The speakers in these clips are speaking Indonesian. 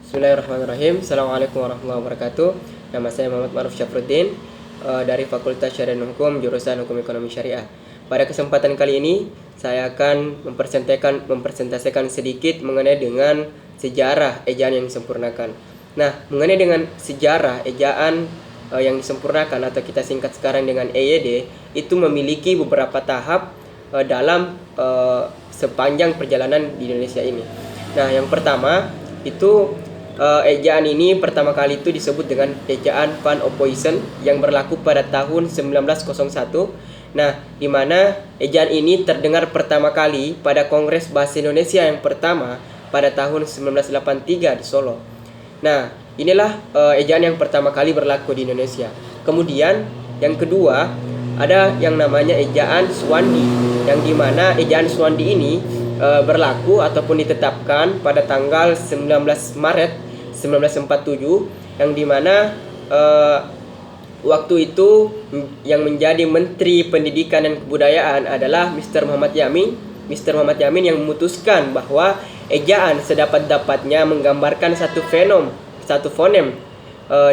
Bismillahirrahmanirrahim. Assalamualaikum warahmatullahi wabarakatuh. Nama saya Muhammad Ma'ruf Syafruddin dari Fakultas Syariah dan Hukum jurusan Hukum Ekonomi Syariah. Pada kesempatan kali ini saya akan mempresentasikan sedikit mengenai dengan sejarah ejaan yang disempurnakan. Nah, mengenai dengan sejarah ejaan yang disempurnakan atau kita singkat sekarang dengan EYD itu memiliki beberapa tahap dalam sepanjang perjalanan di Indonesia ini. Nah, yang pertama itu ejaan ini pertama kali itu disebut dengan ejaan Van Ophuijsen yang berlaku pada tahun 1901. Nah, di mana ejaan ini terdengar pertama kali pada Kongres Bahasa Indonesia yang pertama pada tahun 1983 di Solo. Nah, inilah ejaan yang pertama kali berlaku di Indonesia. Kemudian yang kedua ada yang namanya ejaan Suwandi, yang dimana ejaan Suwandi ini berlaku ataupun ditetapkan pada tanggal 19 Maret 1947, yang dimana waktu itu yang menjadi Menteri Pendidikan dan Kebudayaan adalah Mr. Muhammad Yamin. Mr. Muhammad Yamin yang memutuskan bahwa ejaan sedapat-dapatnya menggambarkan satu fonem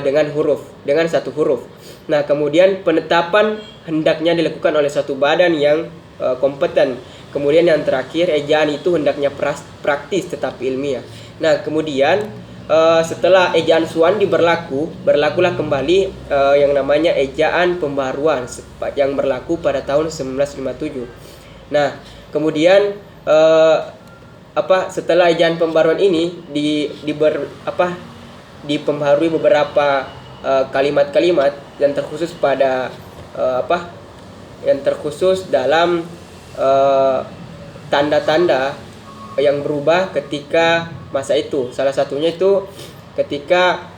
dengan satu huruf. Nah, kemudian penetapan hendaknya dilakukan oleh satu badan yang kompeten. Kemudian yang terakhir, ejaan itu hendaknya praktis tetapi ilmiah. Nah, kemudian setelah ejaan Suwandi berlakulah kembali yang namanya ejaan pembaruan yang berlaku pada tahun 1957. Nah, kemudian setelah ejaan pembaruan ini dipembarui beberapa kalimat-kalimat yang terkhusus pada yang terkhusus dalam tanda-tanda yang berubah ketika masa itu. Salah satunya itu ketika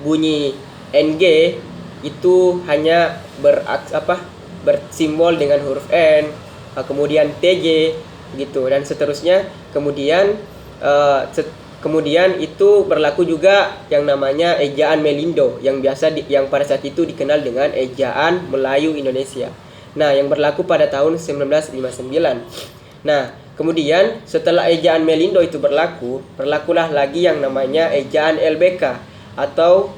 bunyi NG itu hanya bersimbol dengan huruf N, kemudian TJ gitu dan seterusnya. Kemudian itu berlaku juga yang namanya ejaan Melindo yang pada saat itu dikenal dengan ejaan Melayu Indonesia. Nah, yang berlaku pada tahun 1959. Nah, kemudian setelah ejaan Melindo itu berlakulah lagi yang namanya ejaan LBK atau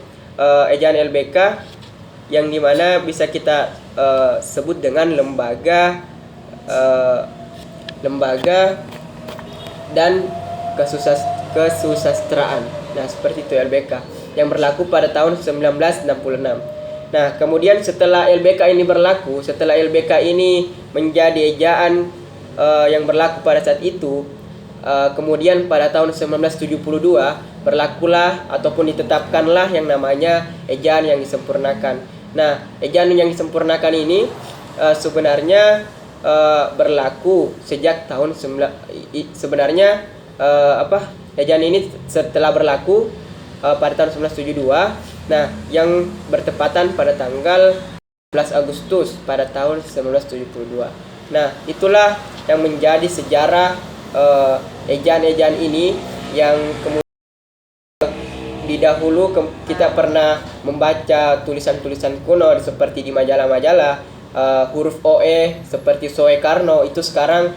ejaan LBK yang dimana bisa kita sebut dengan lembaga dan kesusastraan. Nah, seperti itu LBK yang berlaku pada tahun 1966. Nah, kemudian setelah LBK ini menjadi ejaan yang berlaku pada saat itu, kemudian pada tahun 1972 berlakulah ataupun ditetapkanlah yang namanya ejaan yang disempurnakan. Nah, ejaan yang disempurnakan ini sebenarnya berlaku sejak tahun ejaan ini setelah berlaku pada tahun 1972. Nah, yang bertepatan pada tanggal 11 Agustus pada tahun 1972. Nah, itulah yang menjadi sejarah ejaan-ejaan ini yang kemudian dahulu kita pernah membaca tulisan-tulisan kuno seperti di majalah-majalah, huruf OE seperti Soekarno itu sekarang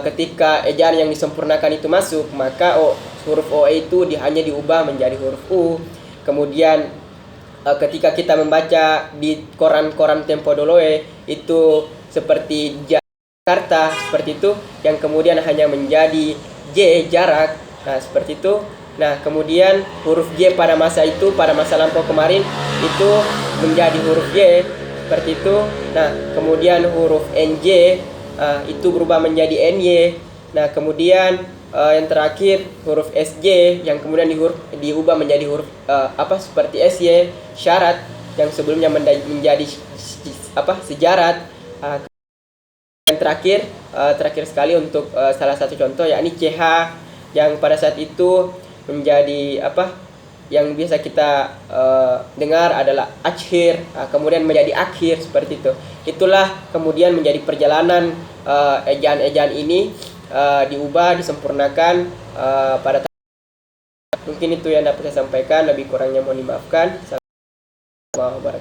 ketika ejaan yang disempurnakan itu masuk, maka huruf OE itu hanya diubah menjadi huruf U. Kemudian ketika kita membaca di koran-koran Tempo Doloe itu seperti Jakarta seperti itu, yang kemudian hanya menjadi J jarak. Nah, seperti itu. Nah, kemudian huruf J pada masa lampau kemarin itu menjadi huruf Y seperti itu. Nah, kemudian huruf NJ itu berubah menjadi NY. Nah, kemudian yang terakhir huruf SJ yang kemudian diubah menjadi huruf seperti SY syarat yang sebelumnya menjadi sejarat. Yang terakhir sekali untuk salah satu contoh yakni CH yang pada saat itu menjadi yang biasa kita dengar adalah akhir, kemudian menjadi akhir seperti itu. Itulah kemudian menjadi perjalanan ejaan-ejaan ini diubah, disempurnakan pada mungkin itu yang dapat saya sampaikan, lebih kurangnya mohon dimaafkan. Assalamualaikum warahmatullahi wabarakatuh.